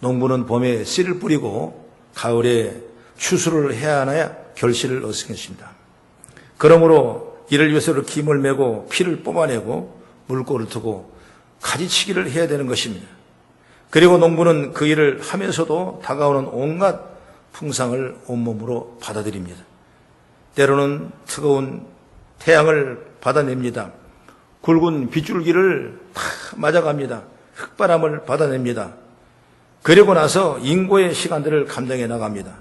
농부는 봄에 씨를 뿌리고 가을에 추수를 해야 하나야 결실을 얻은 것입니다. 그러므로 이를 위해서 김을 메고 피를 뽑아내고 물꼬를 트고 가지치기를 해야 되는 것입니다. 그리고 농부는 그 일을 하면서도 다가오는 온갖 풍상을 온몸으로 받아들입니다. 때로는 뜨거운 태양을 받아냅니다. 굵은 빗줄기를 다 맞아갑니다. 흙바람을 받아냅니다. 그리고 나서 인고의 시간들을 감당해 나갑니다.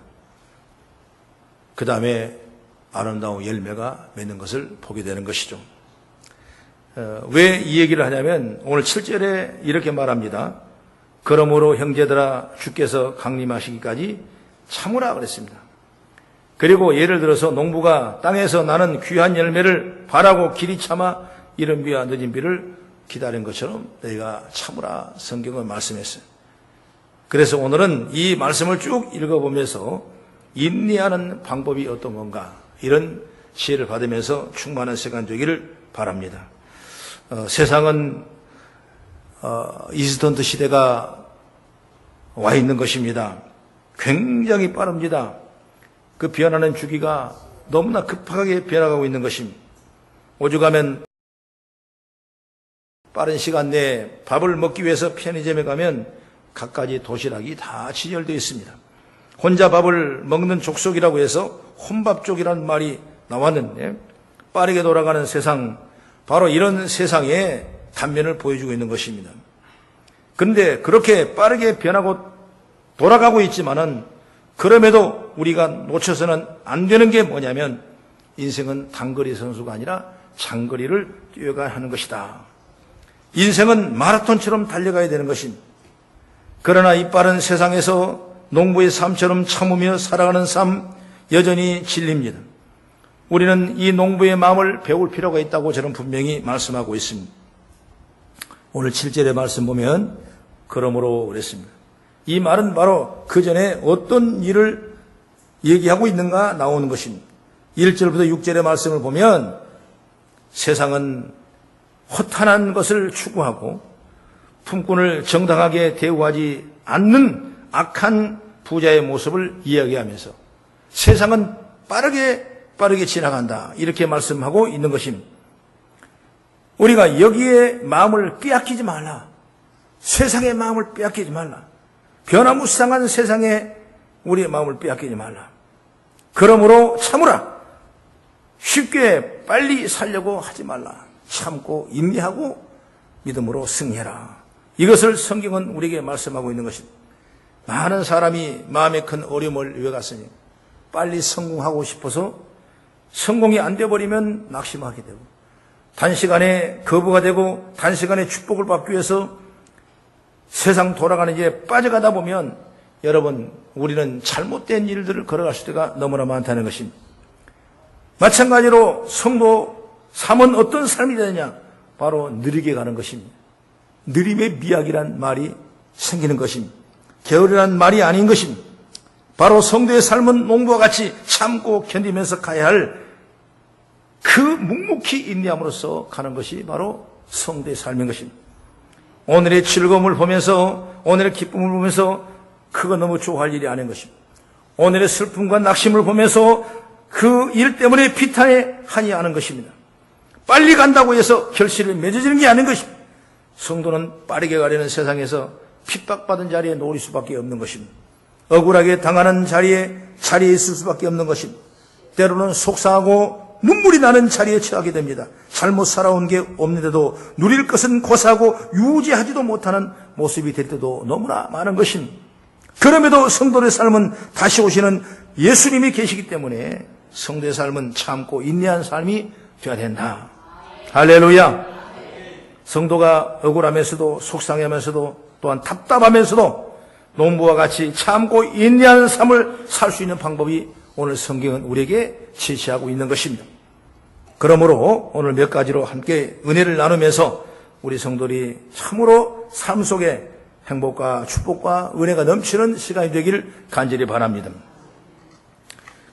그 다음에 아름다운 열매가 맺는 것을 보게 되는 것이죠. 왜 이 얘기를 하냐면 오늘 7절에 이렇게 말합니다. 그러므로 형제들아 주께서 강림하시기까지 참으라 그랬습니다. 그리고 예를 들어서 농부가 땅에서 나는 귀한 열매를 바라고 길이 참아 이른 비와 늦은 비를 기다린 것처럼 너희가 참으라 성경은 말씀했어요. 그래서 오늘은 이 말씀을 쭉 읽어보면서 인내하는 방법이 어떤 건가 이런 지혜를 받으면서 충만한 시간 되기를 바랍니다. 세상은 인스턴트 시대가 와 있는 것입니다. 굉장히 빠릅니다. 그 변하는 주기가 너무나 급하게 변화가고 있는 것입니다. 오죽하면 빠른 시간 내에 밥을 먹기 위해서 편의점에 가면 갖가지 도시락이 다 진열되어 있습니다. 혼자 밥을 먹는 족속이라고 해서 혼밥족이라는 말이 나왔는데 빠르게 돌아가는 세상, 바로 이런 세상의 단면을 보여주고 있는 것입니다. 그런데 그렇게 빠르게 변하고 돌아가고 있지만은 그럼에도 우리가 놓쳐서는 안 되는 게 뭐냐면 인생은 단거리 선수가 아니라 장거리를 뛰어가야 하는 것이다. 인생은 마라톤처럼 달려가야 되는 것입니다. 그러나 이 빠른 세상에서 농부의 삶처럼 참으며 살아가는 삶 여전히 진리입니다. 우리는 이 농부의 마음을 배울 필요가 있다고 저는 분명히 말씀하고 있습니다. 오늘 7절의 말씀 보면 그러므로 그랬습니다. 이 말은 바로 그 전에 어떤 일을 얘기하고 있는가 나오는 것입니다. 1절부터 6절의 말씀을 보면 세상은 허탄한 것을 추구하고 품꾼을 정당하게 대우하지 않는 악한 부자의 모습을 이야기하면서 세상은 빠르게 지나간다 이렇게 말씀하고 있는 것입니다. 우리가 여기에 마음을 빼앗기지 말라. 세상의 마음을 빼앗기지 말라. 변화무쌍한 세상에 우리의 마음을 빼앗기지 말라. 그러므로 참으라. 쉽게 빨리 살려고 하지 말라. 참고 인내하고 믿음으로 승리해라. 이것을 성경은 우리에게 말씀하고 있는 것입니다. 많은 사람이 마음에 큰 어려움을 이어갔으니 빨리 성공하고 싶어서 성공이 안 돼버리면 낙심하게 되고 단시간에 거부가 되고 단시간에 축복을 받기 위해서 세상 돌아가는 일에 빠져가다 보면 여러분 우리는 잘못된 일들을 걸어갈 수가 너무나 많다는 것입니다. 마찬가지로 성도 삶은 어떤 삶이 되느냐? 바로 느리게 가는 것입니다. 느림의 미학이란 말이 생기는 것입니다. 게으르란 말이 아닌 것입니다. 바로 성도의 삶은 농부와 같이 참고 견디면서 가야 할 그 묵묵히 인내함으로써 가는 것이 바로 성도의 삶인 것입니다. 오늘의 즐거움을 보면서 오늘의 기쁨을 보면서 그거 너무 좋아할 일이 아닌 것입니다. 오늘의 슬픔과 낙심을 보면서 그 일 때문에 비탄에 하니 하는 것입니다. 빨리 간다고 해서 결실을 맺어지는 게 아닌 것입니다. 성도는 빠르게 가려는 세상에서 핍박받은 자리에 놓일 수밖에 없는 것입니다. 억울하게 당하는 자리에 있을 수밖에 없는 것입니다. 때로는 속상하고 눈물이 나는 자리에 처하게 됩니다. 잘못 살아온 게 없는데도 누릴 것은 고사하고 유지하지도 못하는 모습이 될 때도 너무나 많은 것입니다. 그럼에도 성도의 삶은 다시 오시는 예수님이 계시기 때문에 성도의 삶은 참고 인내한 삶이 되어야 된다. 할렐루야. 성도가 억울하면서도 속상하면서도 또한 답답하면서도 농부와 같이 참고 인내하는 삶을 살 수 있는 방법이 오늘 성경은 우리에게 제시하고 있는 것입니다. 그러므로 오늘 몇 가지로 함께 은혜를 나누면서 우리 성도들이 참으로 삶 속에 행복과 축복과 은혜가 넘치는 시간이 되기를 간절히 바랍니다.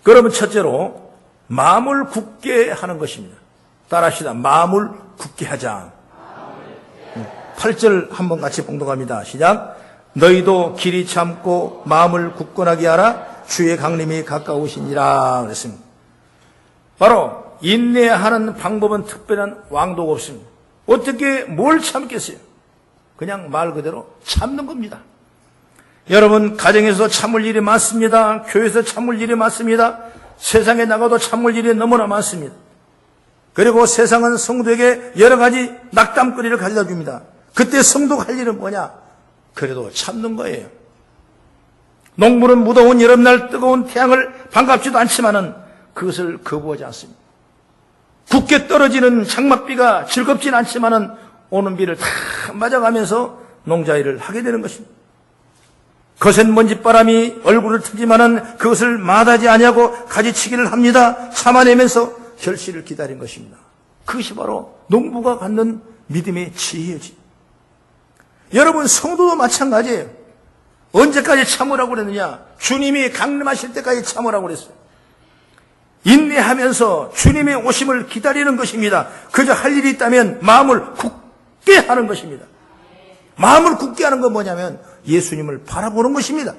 그러면 첫째로 마음을 굳게 하는 것입니다. 따라합시다. 마음을 굳게 하자. 8절 한번 같이 봉독합니다. 시작. 너희도 길이 참고 마음을 굳건하게 하라. 주의 강림이 가까우시니라 그랬습니다. 바로 인내하는 방법은 특별한 왕도가 없습니다. 어떻게 뭘 참겠어요? 그냥 말 그대로 참는 겁니다. 여러분, 가정에서 참을 일이 많습니다. 교회에서 참을 일이 많습니다. 세상에 나가도 참을 일이 너무나 많습니다. 그리고 세상은 성도에게 여러 가지 낙담거리를 가져다 줍니다. 그때 성도가 할 일은 뭐냐? 그래도 참는 거예요. 농부는 무더운 여름날 뜨거운 태양을 반갑지도 않지만은 그것을 거부하지 않습니다. 굳게 떨어지는 장맛비가 즐겁진 않지만은 오는 비를 다 맞아가면서 농자일을 하게 되는 것입니다. 거센 먼지바람이 얼굴을 트지만은 그것을 마다하지 아니하고 가지치기를 합니다. 참아내면서 결실을 기다린 것입니다. 그것이 바로 농부가 갖는 믿음의 지혜지. 여러분, 성도도 마찬가지예요. 언제까지 참으라고 그랬느냐? 주님이 강림하실 때까지 참으라고 그랬어요. 인내하면서 주님의 오심을 기다리는 것입니다. 그저 할 일이 있다면 마음을 굳게 하는 것입니다. 마음을 굳게 하는 건 뭐냐면 예수님을 바라보는 것입니다.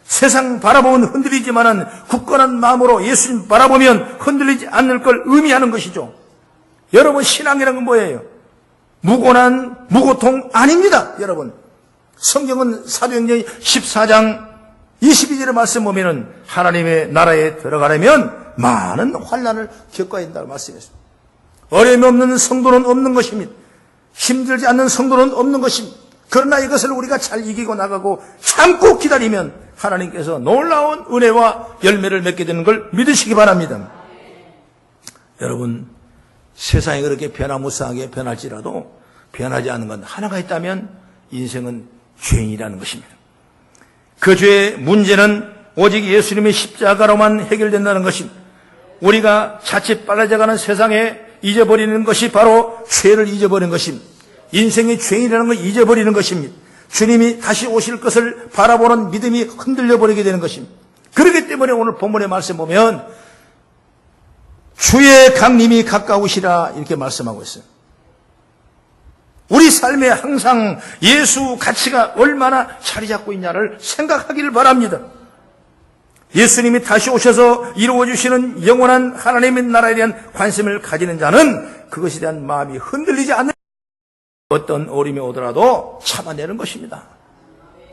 세상 바라보면 흔들리지만은 굳건한 마음으로 예수님 바라보면 흔들리지 않을 걸 의미하는 것이죠. 여러분, 신앙이라는 건 뭐예요? 무고난 무고통 아닙니다. 여러분, 성경은 사도행전 14장 22절의 말씀 보면은 하나님의 나라에 들어가려면 많은 환난을 겪어야 된다고 말씀했습니다. 어려움이 없는 성도는 없는 것입니다. 힘들지 않는 성도는 없는 것입니다. 그러나 이것을 우리가 잘 이기고 나가고 참고 기다리면 하나님께서 놀라운 은혜와 열매를 맺게 되는 걸 믿으시기 바랍니다. 여러분, 세상이 그렇게 변화무쌍하게 변할지라도 변하지 않는 건 하나가 있다면 인생은 죄인이라는 것입니다. 그 죄의 문제는 오직 예수님의 십자가로만 해결된다는 것입니다. 우리가 자칫 빨라져가는 세상에 잊어버리는 것이 바로 죄를 잊어버리는 것입니다. 인생의 죄인이라는 걸 잊어버리는 것입니다. 주님이 다시 오실 것을 바라보는 믿음이 흔들려버리게 되는 것입니다. 그렇기 때문에 오늘 본문의 말씀 보면 주의 강림이 가까우시라 이렇게 말씀하고 있어요. 우리 삶에 항상 예수 가치가 얼마나 자리 잡고 있냐를 생각하기를 바랍니다. 예수님이 다시 오셔서 이루어주시는 영원한 하나님의 나라에 대한 관심을 가지는 자는 그것에 대한 마음이 흔들리지 않는 어떤 어려움이 오더라도 참아내는 것입니다.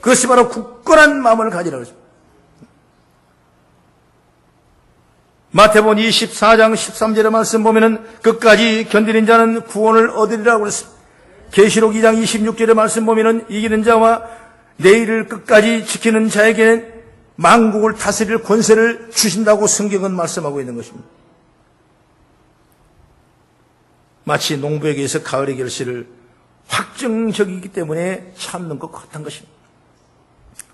그것이 바로 굳건한 마음을 가지라고 했습니다. 마태복음 24장 13절의 말씀 보면은 끝까지 견디는 자는 구원을 얻으리라고 그랬습니다. 계시록 2장 26절의 말씀 보면은 이기는 자와 내일을 끝까지 지키는 자에게는 만국을 다스릴 권세를 주신다고 성경은 말씀하고 있는 것입니다. 마치 농부에게서 가을의 결실을 확정적이기 때문에 참는 것 같은 것입니다.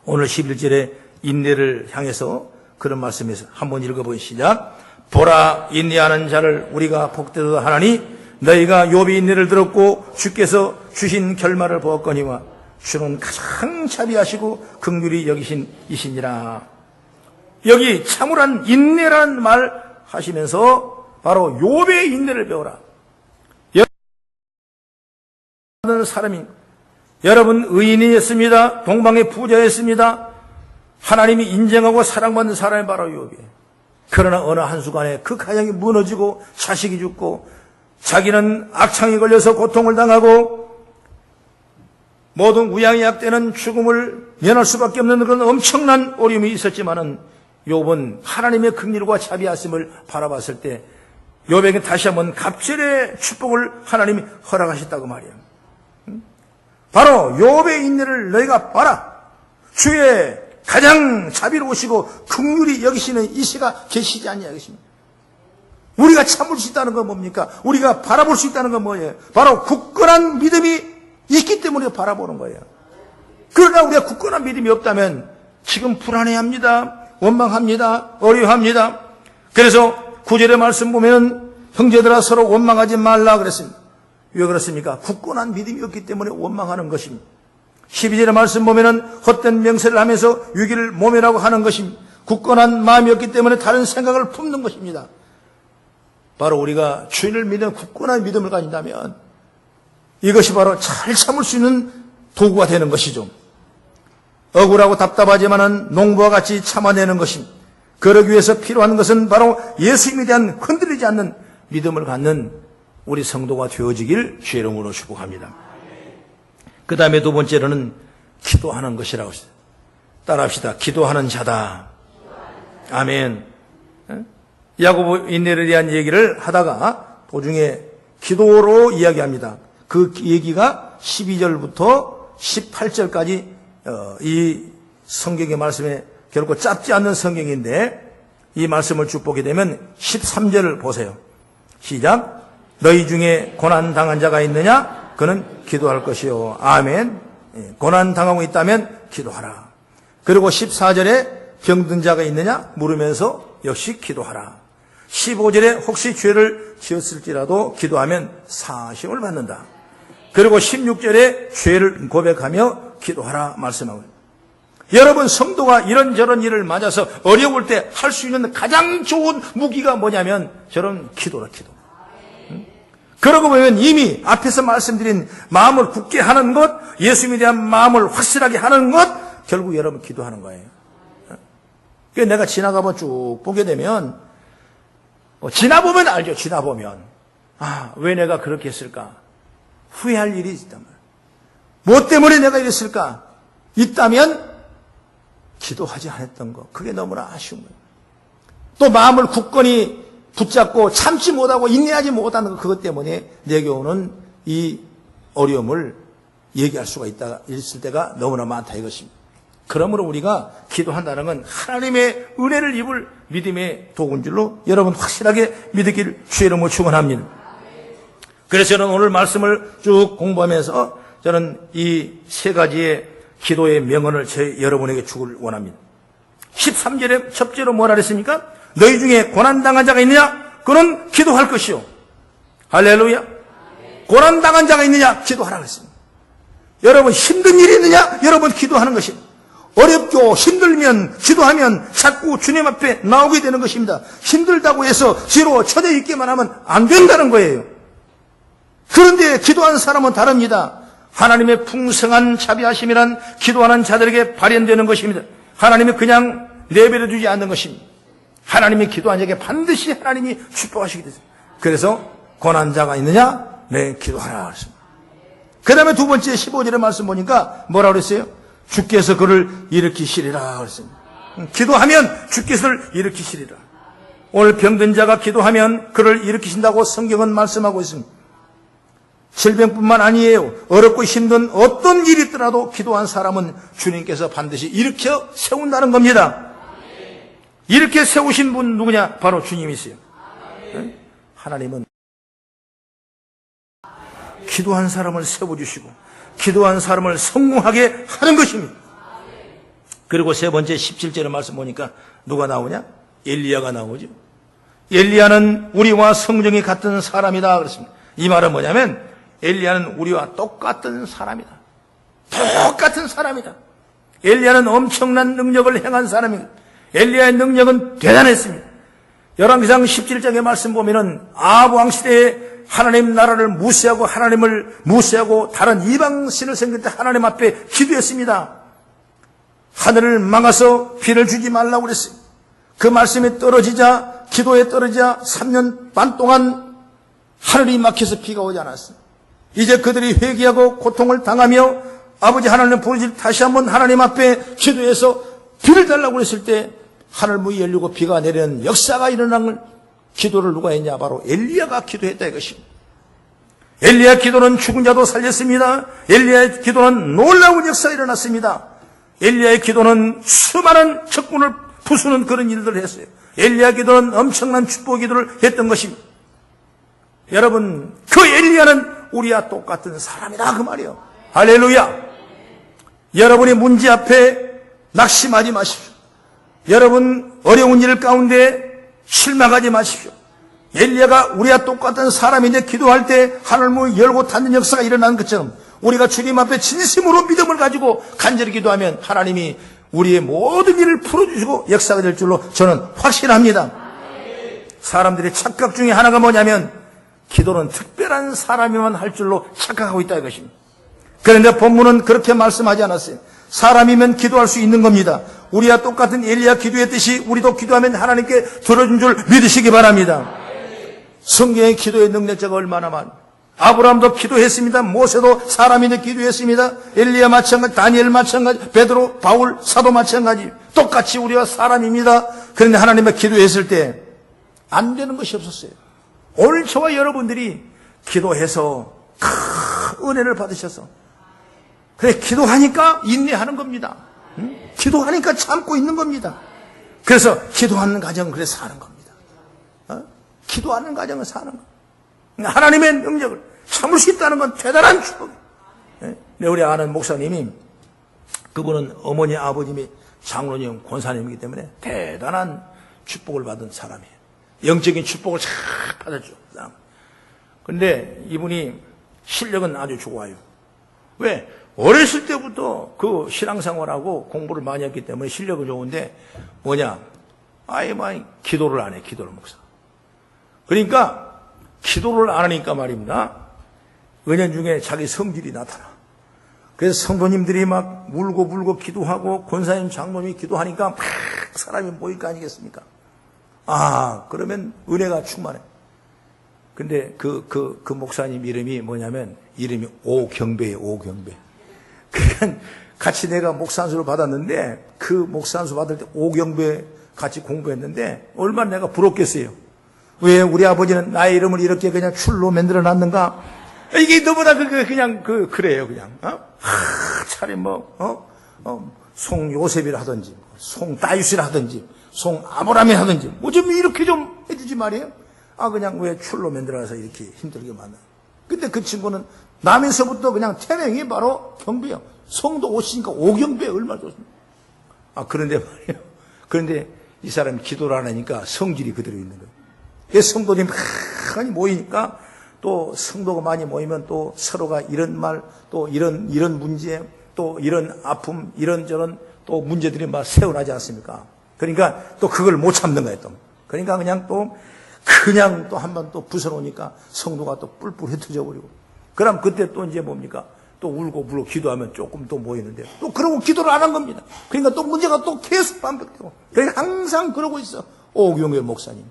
오늘 11절에 인내를 향해서 그런 말씀에서 한번 읽어보시죠. 시작. 보라, 인내하는 자를 우리가 복되도다 하나니 너희가 욥의 인내를 들었고 주께서 주신 결말을 보았거니와 주는 가장 자비하시고 긍휼히 여기신 이시니라. 여기 참으란 인내라는 말 하시면서 바로 욥의 인내를 배워라. 여러분 사람이 여러분 의인이었습니다. 동방의 부자였습니다. 하나님이 인정하고 사랑받는 사람이 바로 욥이에요. 그러나 어느 한순간에 그 가정이 무너지고 자식이 죽고 자기는 악창에 걸려서 고통을 당하고 모든 우양이 약되는 죽음을 면할 수밖에 없는 그런 엄청난 어려움이 있었지만은 욥은 하나님의 긍휼과 자비하심을 바라봤을 때 욥에게 다시 한번 갑절의 축복을 하나님이 허락하셨다고 말이에요. 바로 욥의 인내를 너희가 봐라. 주의 가장 자비로우시고 긍휼히 여기시는 이시가 계시지 않냐 이것입니다. 우리가 참을 수 있다는 건 뭡니까? 우리가 바라볼 수 있다는 건 뭐예요? 바로 굳건한 믿음이 있기 때문에 바라보는 거예요. 그러나 우리가 굳건한 믿음이 없다면 지금 불안해합니다. 원망합니다. 어려워합니다. 그래서 9절의 말씀 보면 형제들아 서로 원망하지 말라 그랬습니다. 왜 그렇습니까? 굳건한 믿음이 없기 때문에 원망하는 것입니다. 12절의 말씀 보면은 헛된 명세를 하면서 위기를 모면하고 하는 것입니다. 굳건한 마음이었기 때문에 다른 생각을 품는 것입니다. 바로 우리가 주인을 믿는 굳건한 믿음을 가진다면 이것이 바로 잘 참을 수 있는 도구가 되는 것이죠. 억울하고 답답하지만은 농부와 같이 참아내는 것입니다. 그러기 위해서 필요한 것은 바로 예수님에 대한 흔들리지 않는 믿음을 갖는 우리 성도가 되어지길 주의 이름으로 축복합니다. 그 다음에 두 번째로는 기도하는 것이라고 했어요. 따라합시다. 기도하는 자다. 아멘. 야고보 인내를 대한 얘기를 하다가 도중에 기도로 이야기합니다. 그 얘기가 12절부터 18절까지 이 성경의 말씀에 결코 짧지 않는 성경인데 이 말씀을 쭉 보게 되면 13절을 보세요. 시작. 너희 중에 고난당한 자가 있느냐? 그는 기도할 것이요. 아멘. 고난당하고 있다면 기도하라. 그리고 14절에 병든 자가 있느냐? 물으면서 역시 기도하라. 15절에 혹시 죄를 지었을지라도 기도하면 사심을 받는다. 그리고 16절에 죄를 고백하며 기도하라 말씀하고. 여러분, 성도가 이런저런 일을 맞아서 어려울 때 할 수 있는 가장 좋은 무기가 뭐냐면 저런 기도라, 기도. 그러고 보면 이미 앞에서 말씀드린 마음을 굳게 하는 것, 예수님에 대한 마음을 확실하게 하는 것, 결국 여러분 기도하는 거예요. 그래서 내가 지나가면 쭉 보게 되면 지나보면 알죠. 지나보면 왜 내가 그렇게 했을까? 후회할 일이 있단 말이에요. 뭐 때문에 내가 이랬을까? 있다면 기도하지 않았던 거, 그게 너무나 아쉬운 거예요. 또 마음을 굳건히 붙잡고 참지 못하고 인내하지 못하는 것, 그것 때문에 내게 오는 이 어려움을 얘기할 수가 있을 때가 너무나 많다 이것입니다. 그러므로 우리가 기도한다는 건 하나님의 은혜를 입을 믿음의 도구인 줄로 여러분 확실하게 믿기를 주의 이름으로 축원합니다. 그래서 저는 오늘 말씀을 쭉 공부하면서 저는 이 세 가지의 기도의 명언을 여러분에게 주길 원합니다. 13절에 첫째로 뭐라 그랬습니까? 너희 중에 고난당한 자가 있느냐? 그는 기도할 것이요. 할렐루야. 고난당한 자가 있느냐? 기도하라 그랬습니다. 여러분, 힘든 일이 있느냐? 여러분 기도하는 것입니다. 어렵고 힘들면 기도하면 자꾸 주님 앞에 나오게 되는 것입니다. 힘들다고 해서 뒤로 처져 있기만 하면 안 된다는 거예요. 그런데 기도하는 사람은 다릅니다. 하나님의 풍성한 자비하심이란 기도하는 자들에게 발현되는 것입니다. 하나님이 그냥 내버려 두지 않는 것입니다. 하나님이 기도한 자에게 반드시 하나님이 축복하시게 되죠. 그래서 고난자가 있느냐? 네, 기도하라 그랬습니다. 그 다음에 두 번째 15절의 말씀 보니까 뭐라고 그랬어요? 주께서 그를 일으키시리라 그랬습니다. 기도하면 주께서 그를 일으키시리라. 오늘 병든 자가 기도하면 그를 일으키신다고 성경은 말씀하고 있습니다. 질병뿐만 아니에요. 어렵고 힘든 어떤 일이 있더라도 기도한 사람은 주님께서 반드시 일으켜 세운다는 겁니다. 이렇게 세우신 분 누구냐? 바로 주님이세요. 네? 하나님은 기도한 사람을 세워주시고 기도한 사람을 성공하게 하는 것입니다. 그리고 세 번째 17절의 말씀 보니까 누가 나오냐? 엘리야가 나오죠. 엘리야는 우리와 성정이 같은 사람이다 그랬습니다. 이 말은 뭐냐면 엘리야는 우리와 똑같은 사람이다. 똑같은 사람이다. 엘리야는 엄청난 능력을 행한 사람입니다. 엘리야의 능력은 대단했습니다. 열왕기상 17장의 말씀 보면은 아합 왕 시대에 하나님 나라를 무시하고 하나님을 무시하고 다른 이방신을 섬길 때 하나님 앞에 기도했습니다. 하늘을 막아서 비를 주지 말라고 그랬어요. 그 말씀이 떨어지자, 기도에 떨어지자 3년 반 동안 하늘이 막혀서 비가 오지 않았어요. 이제 그들이 회개하고 고통을 당하며 아버지 하나님 부르짖 다시 한번 하나님 앞에 기도해서 비를 달라고 그랬을 때 하늘 문이 열리고 비가 내리는 역사가 일어난 기도를 누가 했냐? 바로 엘리야가 기도했다 이것입니다. 엘리야 기도는 죽은 자도 살렸습니다. 엘리야의 기도는 놀라운 역사가 일어났습니다. 엘리야의 기도는 수많은 적군을 부수는 그런 일들을 했어요. 엘리야 기도는 엄청난 축복 기도를 했던 것입니다. 여러분, 그 엘리야는 우리와 똑같은 사람이다 그 말이에요. 할렐루야. 여러분의 문제 앞에 낙심하지 마십시오. 여러분 어려운 일 가운데 실망하지 마십시오. 엘리야가 우리와 똑같은 사람인데 기도할 때 하늘문이 열고 닫는 역사가 일어나는 것처럼 우리가 주님 앞에 진심으로 믿음을 가지고 간절히 기도하면 하나님이 우리의 모든 일을 풀어주시고 역사가 될 줄로 저는 확신합니다. 사람들의 착각 중에 하나가 뭐냐면 기도는 특별한 사람이만 할 줄로 착각하고 있다 이것입니다. 그런데 본문은 그렇게 말씀하지 않았어요. 사람이면 기도할 수 있는 겁니다. 우리와 똑같은 엘리야 기도했듯이 우리도 기도하면 하나님께 들어준 줄 믿으시기 바랍니다. 성경의 기도의 능력자가 얼마나 많아요. 아브라함도 기도했습니다. 모세도 사람인데 기도했습니다. 엘리야 마찬가지, 다니엘 마찬가지, 베드로, 바울, 사도 마찬가지. 똑같이 우리와 사람입니다. 그런데 하나님의 기도했을 때 안 되는 것이 없었어요. 오늘 저와 여러분들이 기도해서 큰 은혜를 받으셔서 그래 기도하니까 인내하는 겁니다. 기도하니까 참고 있는 겁니다. 그래서 기도하는 가정은 그래서 사는 겁니다. 기도하는 가정은 사는 거. 하나님의 능력을 참을 수 있다는 건 대단한 축복이에요. 네, 우리 아는 목사님이 그분은 어머니 아버님이 장로님 권사님이기 때문에 대단한 축복을 받은 사람이에요. 영적인 축복을 잘 받았죠. 그런데 이분이 실력은 아주 좋아요. 왜? 어렸을 때부터 그 신앙생활하고 공부를 많이 했기 때문에 실력은 좋은데 뭐냐? 기도를 안 해. 기도를 목사. 그러니까 기도를 안 하니까 말입니다. 은연중에 자기 성질이 나타나. 그래서 성도님들이 막 울고 기도하고 권사님 장로님이 기도하니까 막 사람이 모일 거 아니겠습니까? 그러면 은혜가 충만해. 근데 그 목사님 이름이 뭐냐면 이름이 오경배예요. 오경배. 그냥 같이 내가 목사안수를 받았는데 그 목사안수 받을 때 오경배 같이 공부했는데 얼마나 내가 부럽겠어요. 왜 우리 아버지는 나의 이름을 이렇게 그냥 출로 만들어 놨는가? 이게 너보다 그래요, 그냥. 차라리 송 요셉이라 하든지, 송 다윗이라 하든지, 송 아브라함이라 하든지, 좀 이렇게 좀 해주지 말이에요? 그냥 왜 출로 만들어서 이렇게 힘들게 만나. 근데 그 친구는 남에서부터 그냥 태명이 바로 경배요. 성도 오시니까 오경배 얼마나 좋습니까? 그런데 말이에요. 그런데 이 사람이 기도를 안 하니까 성질이 그대로 있는 거예요. 성도들이 많이 모이니까 또 성도가 많이 모이면 또 서로가 이런 말, 또 이런 문제, 또 이런 아픔, 이런저런 또 문제들이 막 세워나지 않습니까? 그러니까 또 그걸 못 참는 거예요, 또. 그러니까 그냥 또 한 번 또 부숴놓으니까 성도가 또 뿔뿔 흩어져 버리고. 그럼 그때 또 이제 뭡니까? 또 울고 불고 기도하면 조금 또 모이는데 또 그러고 기도를 안 한 겁니다. 그러니까 또 문제가 또 계속 반복되고. 그러니까 항상 그러고 있어. 오경배 목사님.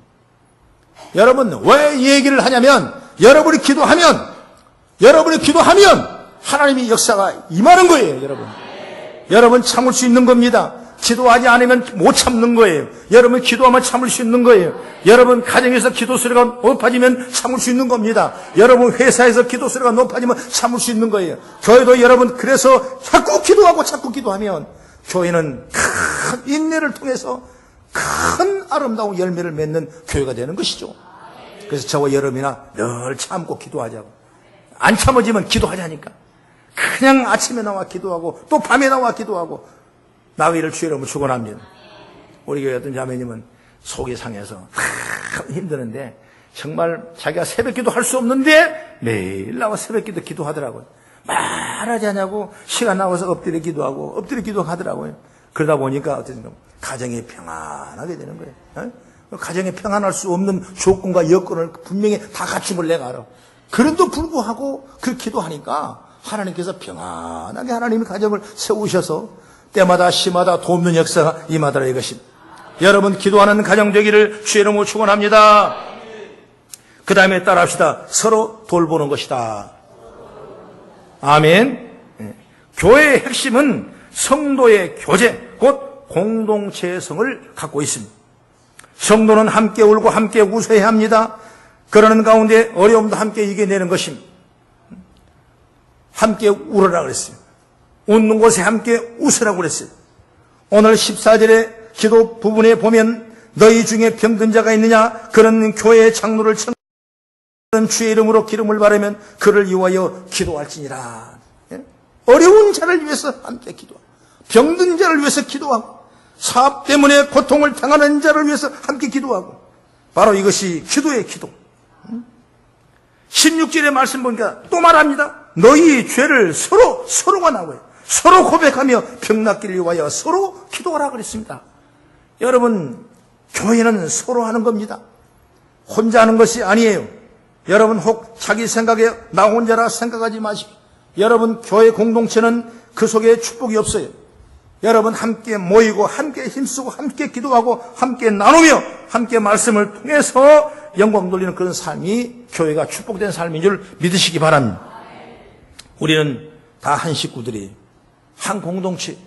여러분 왜 이 얘기를 하냐면 여러분이 기도하면 하나님의 역사가 임하는 거예요. 여러분 참을 수 있는 겁니다. 기도하지 않으면 못 참는 거예요. 여러분 기도하면 참을 수 있는 거예요. 여러분 가정에서 기도 소리가 높아지면 참을 수 있는 겁니다. 여러분 회사에서 기도 소리가 높아지면 참을 수 있는 거예요. 교회도 여러분 그래서 자꾸 기도하면 교회는 큰 인내를 통해서 큰 아름다운 열매를 맺는 교회가 되는 것이죠. 그래서 저와 여러분이나 늘 참고 기도하자고. 안 참아지면 기도하자니까. 그냥 아침에 나와 기도하고 또 밤에 나와 기도하고 나귀를 주의 이름으로 축원합니다. 우리 교회 어떤 자매님은 속이 상해서 힘드는데 정말 자기가 새벽기도 할 수 없는데 매일 나와 새벽기도 기도하더라고요. 말하지 않냐고 시간 나와서 엎드려 기도하더라고요. 그러다 보니까 어쨌든 가정이 평안하게 되는 거예요. 가정에 평안할 수 없는 조건과 여건을 분명히 다 갖춘 걸 내가 알아. 그런데도 불구하고 그 기도하니까 하나님께서 평안하게 하나님의 가정을 세우셔서 때마다 시마다 돕는 역사가 임하더라 이것입니다. 여러분 기도하는 가정 되기를 주의 이름으로 축원합니다. 그 다음에 따라합시다. 서로 돌보는 것이다. 아멘. 교회의 핵심은 성도의 교제, 곧 공동체의 성을 갖고 있습니다. 성도는 함께 울고 함께 웃어야 합니다. 그러는 가운데 어려움도 함께 이겨내는 것입니다. 함께 울어라 그랬어요. 웃는 곳에 함께 웃으라고 그랬어요. 오늘 14절의 기도 부분에 보면 너희 중에 병든 자가 있느냐? 그런 교회의 장로를 청하는 주의 이름으로 기름을 바르면 그를 위하여 기도할지니라. 어려운 자를 위해서 함께 기도하고 병든 자를 위해서 기도하고 사업 때문에 고통을 당하는 자를 위해서 함께 기도하고 바로 이것이 기도의 기도. 16절의 말씀 보니까 또 말합니다. 너희 죄를 서로가 나와요. 서로 고백하며 병 낫기를 위하여 서로 기도하라 그랬습니다. 여러분 교회는 서로 하는 겁니다. 혼자 하는 것이 아니에요. 여러분 혹 자기 생각에 나 혼자라 생각하지 마시고 여러분 교회 공동체는 그 속에 축복이 없어요. 여러분 함께 모이고 함께 힘쓰고 함께 기도하고 함께 나누며 함께 말씀을 통해서 영광 돌리는 그런 삶이 교회가 축복된 삶인 줄 믿으시기 바랍니다. 우리는 다 한 식구들이 한 공동체,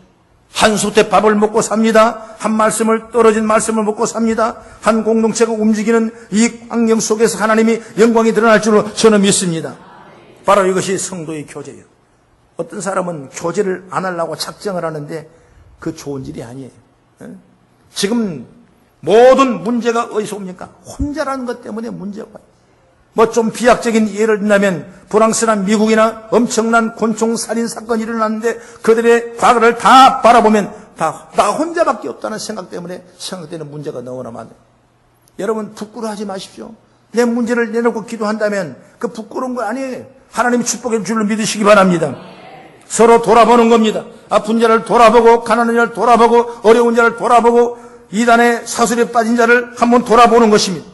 한 솥에 밥을 먹고 삽니다. 한 말씀을 떨어진 말씀을 먹고 삽니다. 한 공동체가 움직이는 이 환경 속에서 하나님이 영광이 드러날 줄로 저는 믿습니다. 바로 이것이 성도의 교제예요. 어떤 사람은 교제를 안 하려고 작정을 하는데 그 좋은 일이 아니에요. 지금 모든 문제가 어디서 옵니까? 혼자라는 것 때문에 문제가 와요. 뭐 좀 비약적인 예를 든다면 프랑스나 미국이나 엄청난 곤충 살인 사건이 일어났는데 그들의 과거를 다 바라보면 다 나 혼자밖에 없다는 생각 때문에 생각되는 문제가 너무나 많아요. 여러분 부끄러워하지 마십시오. 내 문제를 내놓고 기도한다면 그 부끄러운 거 아니에요. 하나님이 축복해 줄로 믿으시기 바랍니다. 서로 돌아보는 겁니다. 아픈 자를 돌아보고 가난한 자를 돌아보고 어려운 자를 돌아보고 이단의 사슬에 빠진 자를 한번 돌아보는 것입니다.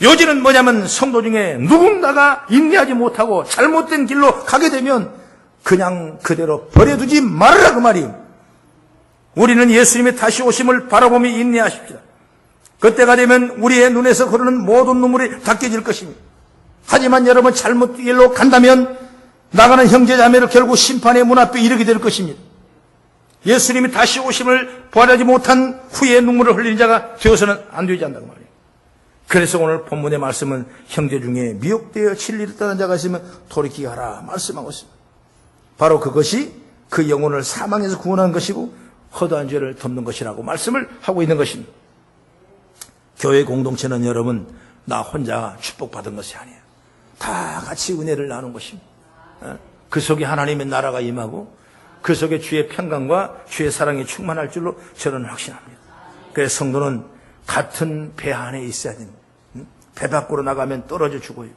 요지는 뭐냐면 성도 중에 누군가가 인내하지 못하고 잘못된 길로 가게 되면 그냥 그대로 버려두지 말으라 그 말이에요. 우리는 예수님의 다시 오심을 바라보며 인내하십시다. 그때가 되면 우리의 눈에서 흐르는 모든 눈물이 닦여질 것입니다. 하지만 여러분 잘못된 길로 간다면 나가는 형제자매를 결국 심판의 문 앞에 이르게 될 것입니다. 예수님이 다시 오심을 바라지 못한 후에 눈물을 흘리는 자가 되어서는 안 되지 않는다고 말이에요. 그래서 오늘 본문의 말씀은 형제 중에 미혹되어 진리를 떠난 자가 있으면 돌이키게 하라 말씀하고 있습니다. 바로 그것이 그 영혼을 사망에서 구원하는 것이고 허다한 죄를 덮는 것이라고 말씀을 하고 있는 것입니다. 교회 공동체는 여러분 나 혼자 축복받은 것이 아니에요. 다 같이 은혜를 나눈 것입니다. 그 속에 하나님의 나라가 임하고 그 속에 주의 평강과 주의 사랑이 충만할 줄로 저는 확신합니다. 그래서 성도는 같은 배 안에 있어야 됩니다. 배 밖으로 나가면 떨어져 죽어요.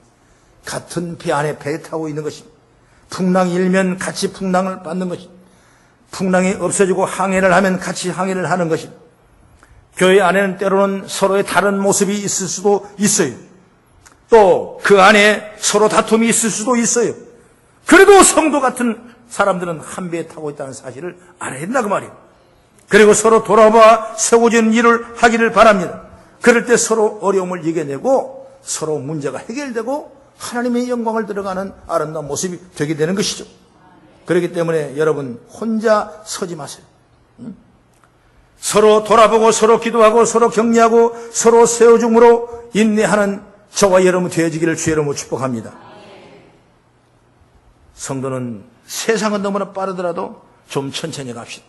같은 배 안에 배 타고 있는 것입니다. 풍랑이 일면 같이 풍랑을 받는 것입니다. 풍랑이 없어지고 항해를 하면 같이 항해를 하는 것입니다. 교회 안에는 때로는 서로의 다른 모습이 있을 수도 있어요. 또 그 안에 서로 다툼이 있을 수도 있어요. 그래도 성도 같은 사람들은 한 배에 타고 있다는 사실을 알아야 된다 그 말이에요. 그리고 서로 돌아봐 세워지는 일을 하기를 바랍니다. 그럴 때 서로 어려움을 이겨내고 서로 문제가 해결되고 하나님의 영광을 들어가는 아름다운 모습이 되게 되는 것이죠. 그렇기 때문에 여러분 혼자 서지 마세요. 서로 돌아보고 서로 기도하고 서로 격려하고 서로 세워줌으로 인내하는 저와 여러분 되어지기를 주의 이름으로 축복합니다. 성도는 세상은 너무나 빠르더라도 좀 천천히 갑시다.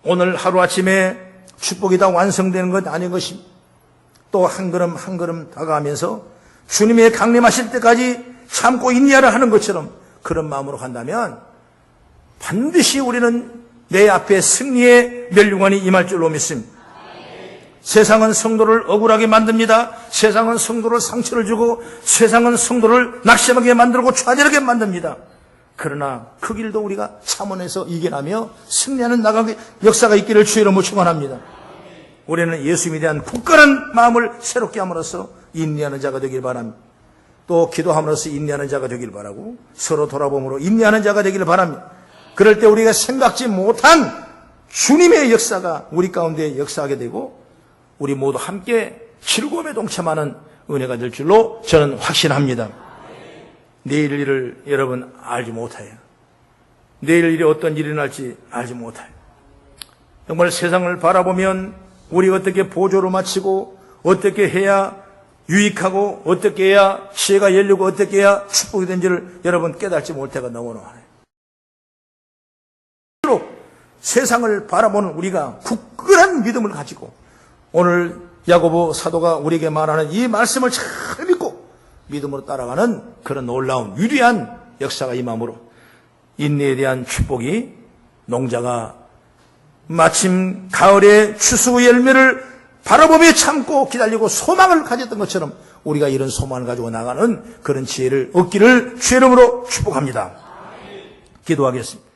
오늘 하루아침에 축복이 다 완성되는 것 아닌 것입니다. 또 한 걸음 한 걸음 다가가면서 주님의 강림하실 때까지 참고 인내하라 하는 것처럼 그런 마음으로 간다면 반드시 우리는 내 앞에 승리의 멸류관이 임할 줄로 믿습니다. 세상은 성도를 억울하게 만듭니다. 세상은 성도를 상처를 주고 세상은 성도를 낙심하게 만들고 좌절하게 만듭니다. 그러나 그 길도 우리가 참원해서 이겨나며 승리하는 나가게 역사가 있기를 주의 이름으로 축원합니다. 우리는 예수님에 대한 굳건한 마음을 새롭게 함으로써 인내하는 자가 되길 바랍니다. 또 기도함으로써 인내하는 자가 되길 바라고 서로 돌아봄으로 인내하는 자가 되기를 바랍니다. 그럴 때 우리가 생각지 못한 주님의 역사가 우리 가운데 역사하게 되고 우리 모두 함께 즐거움에 동참하는 은혜가 될 줄로 저는 확신합니다. 내일 일을 여러분 알지 못해요. 내일 일이 어떤 일이 날지 알지 못해요. 정말 세상을 바라보면 우리가 어떻게 보조로 마치고 어떻게 해야 유익하고 어떻게 해야 지혜가 열리고 어떻게 해야 축복이 된지를 여러분 깨닫지 못해가 너무나 많아요. 세상을 바라보는 우리가 굳건한 믿음을 가지고 오늘 야고보 사도가 우리에게 말하는 이 말씀을 잘 믿고 믿음으로 따라가는 그런 놀라운 위대한 역사가 임함으로 인내에 대한 축복이 농자가 마침 가을에 추수 열매를 바라보며 참고 기다리고 소망을 가졌던 것처럼 우리가 이런 소망을 가지고 나가는 그런 지혜를 얻기를 주의 이름으로 축복합니다. 기도하겠습니다.